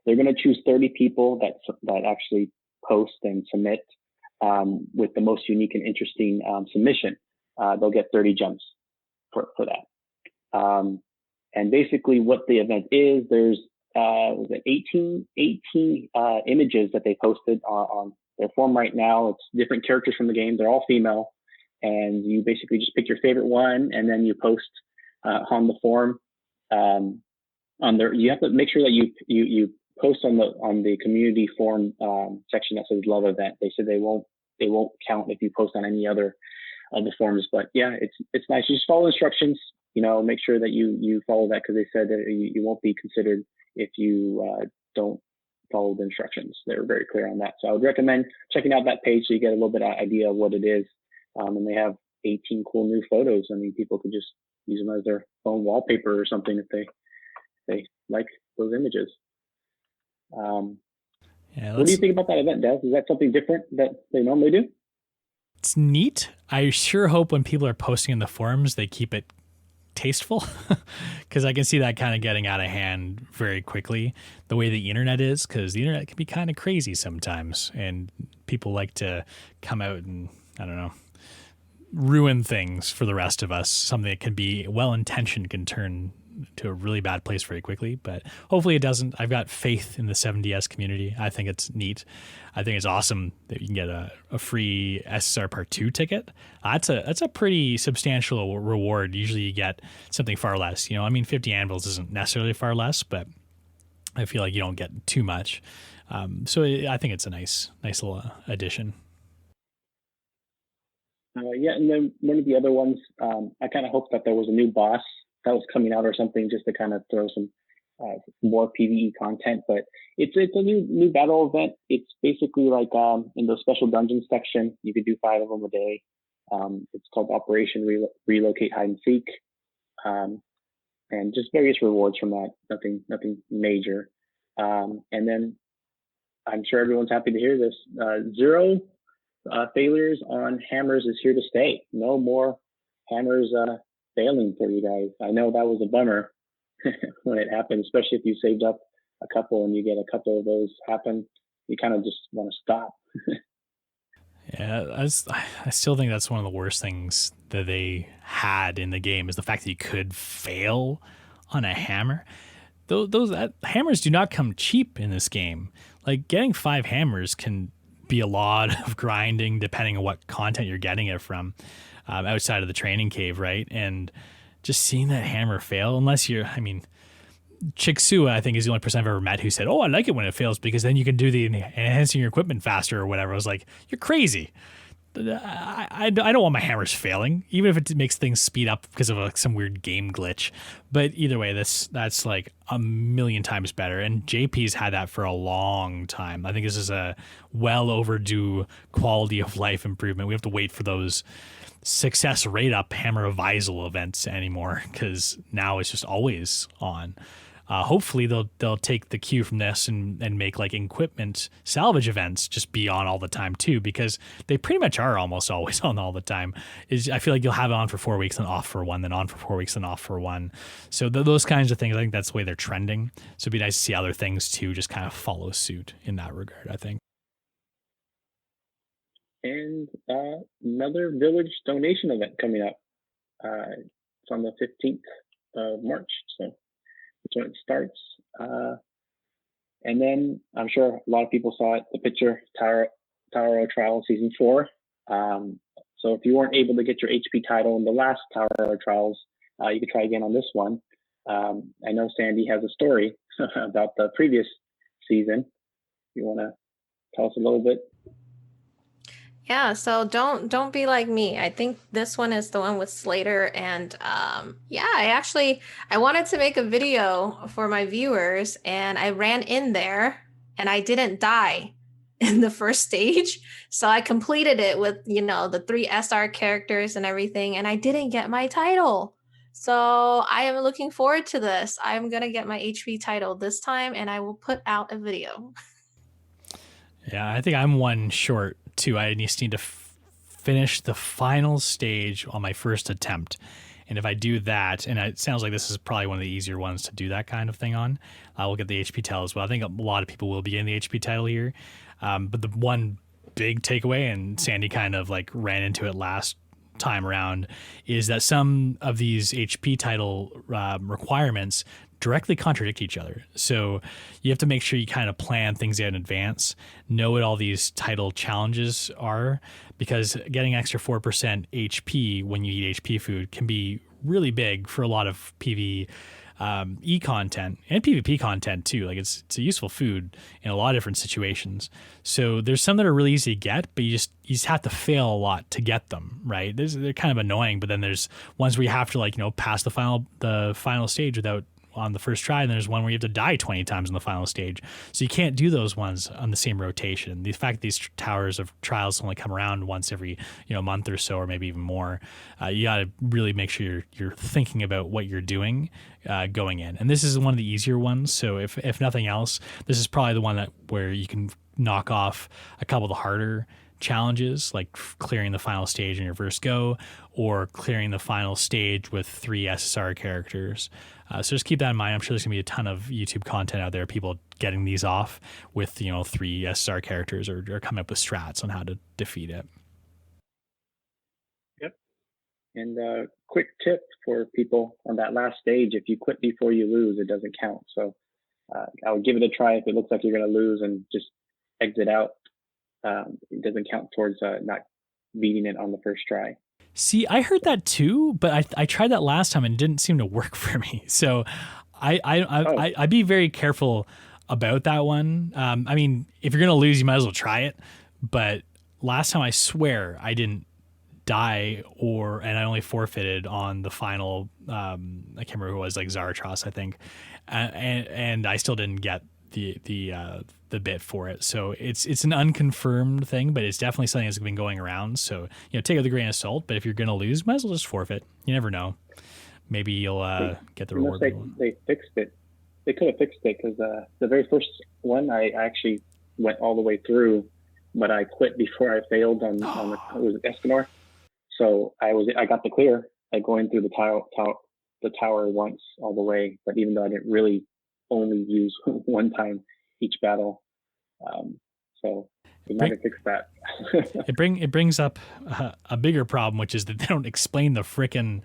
They're going to choose 30 people that actually post and submit with the most unique and interesting submission. They'll get 30 gems for that. And basically what the event is, there's 18 images that they posted on their form right now. It's different characters from the game. They're all female. And you basically just pick your favorite one, and then you post on the form. You have to make sure that you post on the community forum section that says love event. They said they won't count if you post on any other of the forums, but yeah, it's nice. You just follow instructions, make sure that you follow that, because they said that you won't be considered if you don't follow the instructions. They were very clear on that. So I would recommend checking out that page so you get a little bit of idea of what it is. And they have 18 cool new photos. I mean, people could just use them as their phone wallpaper or something if they like those images. What do you think about that event, Daz? Is that something different that they normally do? It's neat. I sure hope when people are posting in the forums, they keep it tasteful, because I can see that kind of getting out of hand very quickly, the way the internet is, because the internet can be kind of crazy sometimes, and people like to come out and, I don't know, ruin things for the rest of us. Something that can be well-intentioned can turn to a really bad place very quickly, but hopefully it doesn't. I've got faith in the 7DS community. I think it's neat. I think it's awesome that you can get a free SSR Part 2 ticket. That's a pretty substantial reward. Usually you get something far less. 50 anvils isn't necessarily far less, but I feel like you don't get too much. So I think it's a nice little addition. And then one of the other ones, I kind of hoped that there was a new boss that was coming out or something, just to kind of throw some more PvE content. But it's a new battle event. It's basically like in the special dungeon section, you could do 5 of them a day. It's called Operation Relocate Hide and Seek, and just various rewards from that. Nothing major. And then I'm sure everyone's happy to hear this. 0 failures on hammers is here to stay. No more hammers failing for you guys. I know that was a bummer when it happened, especially if you saved up a couple and you get a couple of those happen. You kind of just want to stop. Yeah, I still think that's one of the worst things that they had in the game, is the fact that you could fail on a hammer. Those hammers do not come cheap in this game. Like, getting 5 hammers can be a lot of grinding depending on what content you're getting it from. Outside of the training cave, right? And just seeing that hammer fail, unless Chiksua, I think, is the only person I've ever met who said, "Oh, I like it when it fails, because then you can do the enhancing your equipment faster," or whatever. I was like, "You're crazy. I don't want my hammers failing, even if it makes things speed up because of some weird game glitch." But either way, that's like a million times better. And JP's had that for a long time. I think this is a well overdue quality of life improvement. We have to wait for those success rate up hammer revisal events anymore, because now it's just always on. hopefully they'll take the cue from this and make like equipment salvage events just be on all the time too, because they pretty much are almost always on all the time. I feel like you'll have it on for 4 weeks and off for one, then on for 4 weeks and off for one. So those kinds of things, I think that's the way they're trending. So it'd be nice to see other things too just kind of follow suit in that regard, I think. And another village donation event coming up. It's on the 15th of March, so that's when it starts. And then I'm sure a lot of people saw it, the picture, Tower Row Trials Season 4. So if you weren't able to get your HP title in the last Tower Row Trials, you could try again on this one. I know Sandy has a story about the previous season. You want to tell us a little bit? Yeah, so don't be like me. I think this one is the one with Slater, and yeah, I wanted to make a video for my viewers, and I ran in there and I didn't die in the first stage. So I completed it with, the 3 SR characters and everything, and I didn't get my title. So I am looking forward to this. I'm going to get my HP title this time, and I will put out a video. Yeah, I think I'm one short too. I just need to finish the final stage on my first attempt. And if I do that, and it sounds like this is probably one of the easier ones to do that kind of thing on, I will get the HP title as well. I think a lot of people will be getting the HP title here. But the one big takeaway, and Sandy kind of like ran into it last time around, is that some of these HP title requirements directly contradict each other. So you have to make sure you kind of plan things out in advance, know what all these title challenges are, because getting extra 4% HP when you eat HP food can be really big for a lot of PvE content and PvP content too. Like it's a useful food in a lot of different situations. So there's some that are really easy to get, but you just have to fail a lot to get them, right? They're kind of annoying, but then there's ones where you have to pass the final stage without on the first try, and there's one where you have to die 20 times in the final stage. So you can't do those ones on the same rotation. The fact that these towers of trials only come around once every month or so, or maybe even more, you got to really make sure you're thinking about what you're doing going in. And this is one of the easier ones. So if nothing else, this is probably the one where you can knock off a couple of the harder challenges, like clearing the final stage in your first go, or clearing the final stage with 3 SSR characters. So just keep that in mind. I'm sure there's gonna be a ton of YouTube content out there, people getting these off with 3 SSR characters, or coming up with strats on how to defeat it. Yep. And quick tip for people on that last stage: if you quit before you lose, it doesn't count. So I would give it a try. If it looks like you're gonna lose, and just exit out. It doesn't count towards not beating it on the first try. See, I heard that too, but I tried that last time and it didn't seem to work for me. So I'd be very careful about that one. I mean, if you're going to lose, you might as well try it. But last time, I swear I didn't die, and I only forfeited on the final, I can't remember who it was, like Zaratros, I think. And I still didn't get the bit for it. So it's an unconfirmed thing, but it's definitely something that's been going around. So take it with a grain of salt. But if you're gonna lose, might as well just forfeit. You never know. Maybe you'll get the reward. They fixed it. They could have fixed it, because the very first one I actually went all the way through, but I quit before I failed on it was Escanor. So I got the clear by going through the tower once all the way. But even though I didn't really only use one time each battle, so we might have fixed that. It brings up a bigger problem, which is that they don't explain the frickin'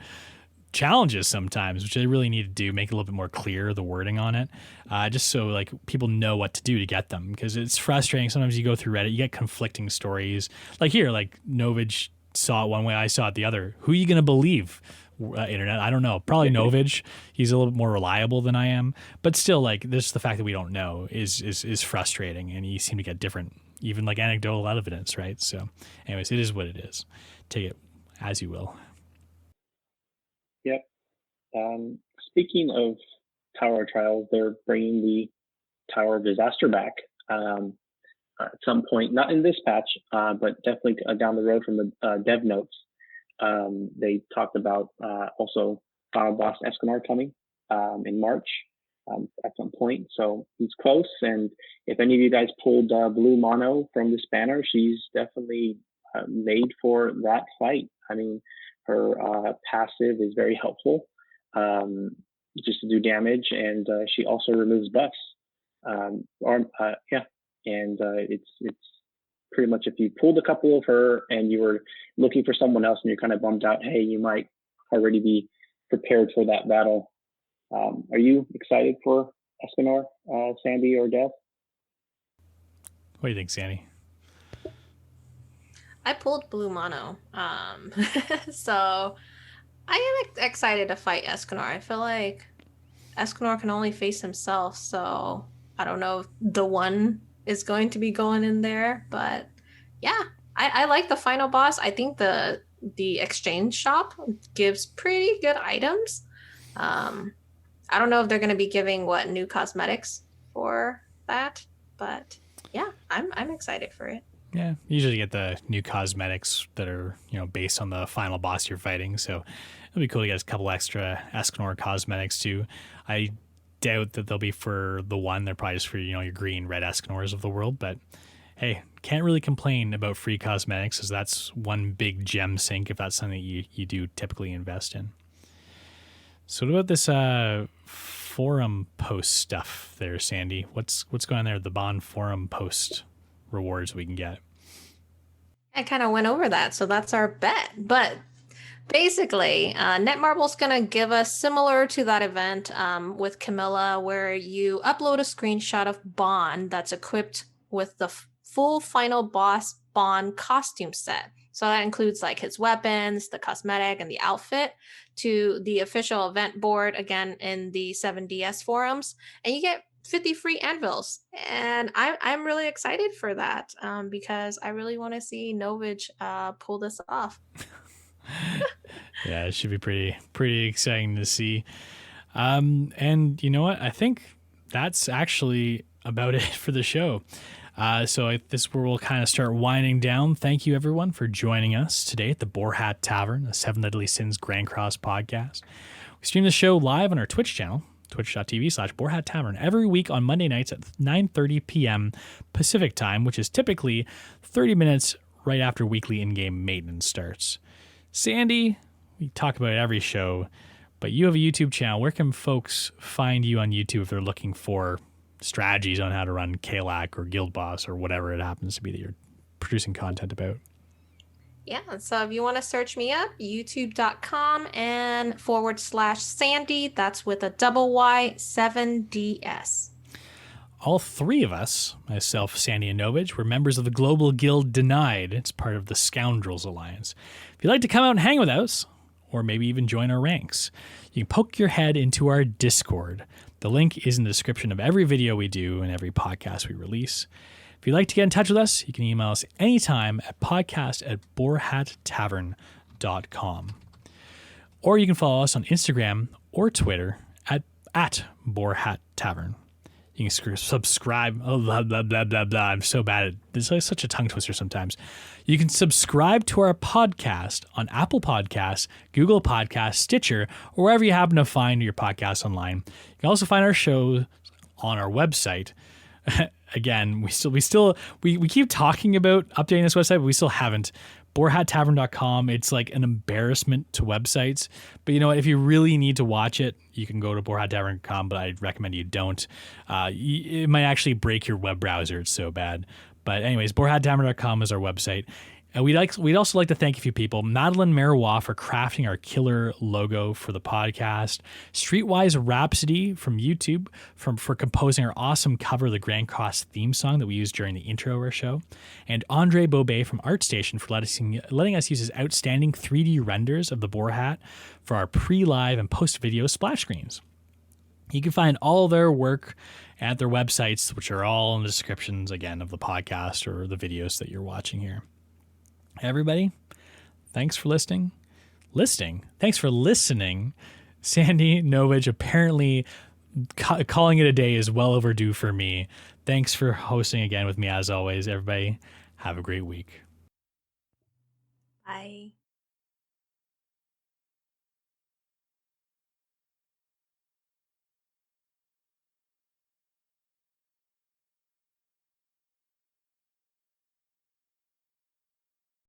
challenges sometimes, which they really need to do, make it a little bit more clear, the wording on it, just so like people know what to do to get them, because it's frustrating. Sometimes you go through Reddit, you get conflicting stories. Like here, like Novage saw it one way, I saw it the other. Who are you gonna believe? Internet, I don't know. Probably Novage. He's a little bit more reliable than I am, but still, like, just the fact that we don't know is frustrating, and you seem to get different, even like anecdotal evidence, right? So, anyways, it is what it is. Take it as you will. Yep. Speaking of Tower Trials, they're bringing the Tower of Disaster back at some point, not in this patch, but definitely down the road from the dev notes. They talked about also Final Boss Escanor coming in March, at some point. So he's close. And if any of you guys pulled blue mono from this banner, she's definitely made for that fight. I mean, her passive is very helpful just to do damage, and she also removes buffs. And it's pretty much if you pulled a couple of her and you were looking for someone else and you're kind of bummed out, hey, you might already be prepared for that battle. Are you excited for Escanor, Sandy, or Daz? What do you think, Sandy? I pulled blue mono. So I am excited to fight Escanor. I feel like Escanor can only face himself, so I don't know if the one is going to be going in there, but yeah, I like the final boss. I think the exchange shop gives pretty good items. I don't know if they're going to be giving new cosmetics for that, but yeah, I'm excited for it. Yeah, you usually get the new cosmetics that are, based on the final boss you're fighting. So it'll be cool to get a couple extra Escanor cosmetics too. I doubt that they'll be for the one. They're probably just for, your green, red Escanors of the world. But hey, can't really complain about free cosmetics, as that's one big gem sink if that's something you do typically invest in. So what about this forum post stuff there, Sandy? What's going on there? The Bond forum post rewards we can get. I kind of went over that, so that's our bet. But basically, Netmarble's going to give us similar to that event with Camilla, where you upload a screenshot of Bond that's equipped with the full final boss Bond costume set. So that includes like his weapons, the cosmetic, and the outfit to the official event board, again, in the 7DS forums. And you get 50 free anvils. And I'm really excited for that because I really want to see Novage pull this off. Yeah, it should be pretty exciting to see. And you know what? I think that's actually about it for the show. So this is where we'll kind of start winding down. Thank you, everyone, for joining us today at the Boar Hat Tavern, a 7 Deadly Sins Grand Cross podcast. We stream the show live on our Twitch channel, twitch.tv/Boar Hat Tavern, every week on Monday nights at 9:30 p.m. Pacific time, which is typically 30 minutes right after weekly in-game maintenance starts. Sandy, we talk about it every show, but you have a YouTube channel. Where can folks find you on YouTube if they're looking for strategies on how to run Kelak or Guild Boss or whatever it happens to be that you're producing content about? Yeah, so if you want to search me up, youtube.com and /Sandy, that's with a double Y, 7DS. All three of us, myself, Sandyy, and Novage, were members of the Global Guild Denied. It's part of the Scoundrels Alliance. If you'd like to come out and hang with us, or maybe even join our ranks, you can poke your head into our Discord. The link is in the description of every video we do and every podcast we release. If you'd like to get in touch with us, you can email us anytime at podcast@boarhattavern.com. Or you can follow us on Instagram or Twitter at Boar Hat Tavern. You can subscribe. Oh, blah, blah, blah, blah, blah. I'm so bad at this. It's such a tongue twister sometimes. You can subscribe to our podcast on Apple Podcasts, Google Podcasts, Stitcher, or wherever you happen to find your podcasts online. You can also find our show on our website. Again, we keep talking about updating this website, but we still haven't. BoarHatTavern.com. It's like an embarrassment to websites. But you know what? If you really need to watch it, you can go to BoarHatTavern.com, but I'd recommend you don't. It might actually break your web browser. It's so bad. But anyways, BoarHatTavern.com is our website. And we'd also like to thank a few people. Madeline Marois for crafting our killer logo for the podcast. Streetwise Rhapsody from YouTube for composing our awesome cover of the Grand Cross theme song that we used during the intro of our show. And Andre Bobet from ArtStation for letting us use his outstanding 3D renders of the Boar Hat for our pre-live and post-video splash screens. You can find all their work at their websites, which are all in the descriptions, again, of the podcast or the videos that you're watching here. Everybody, thanks for listening. Thanks for listening. Sandyy, Novage, apparently calling it a day is well overdue for me. Thanks for hosting again with me as always. Everybody, have a great week. Bye.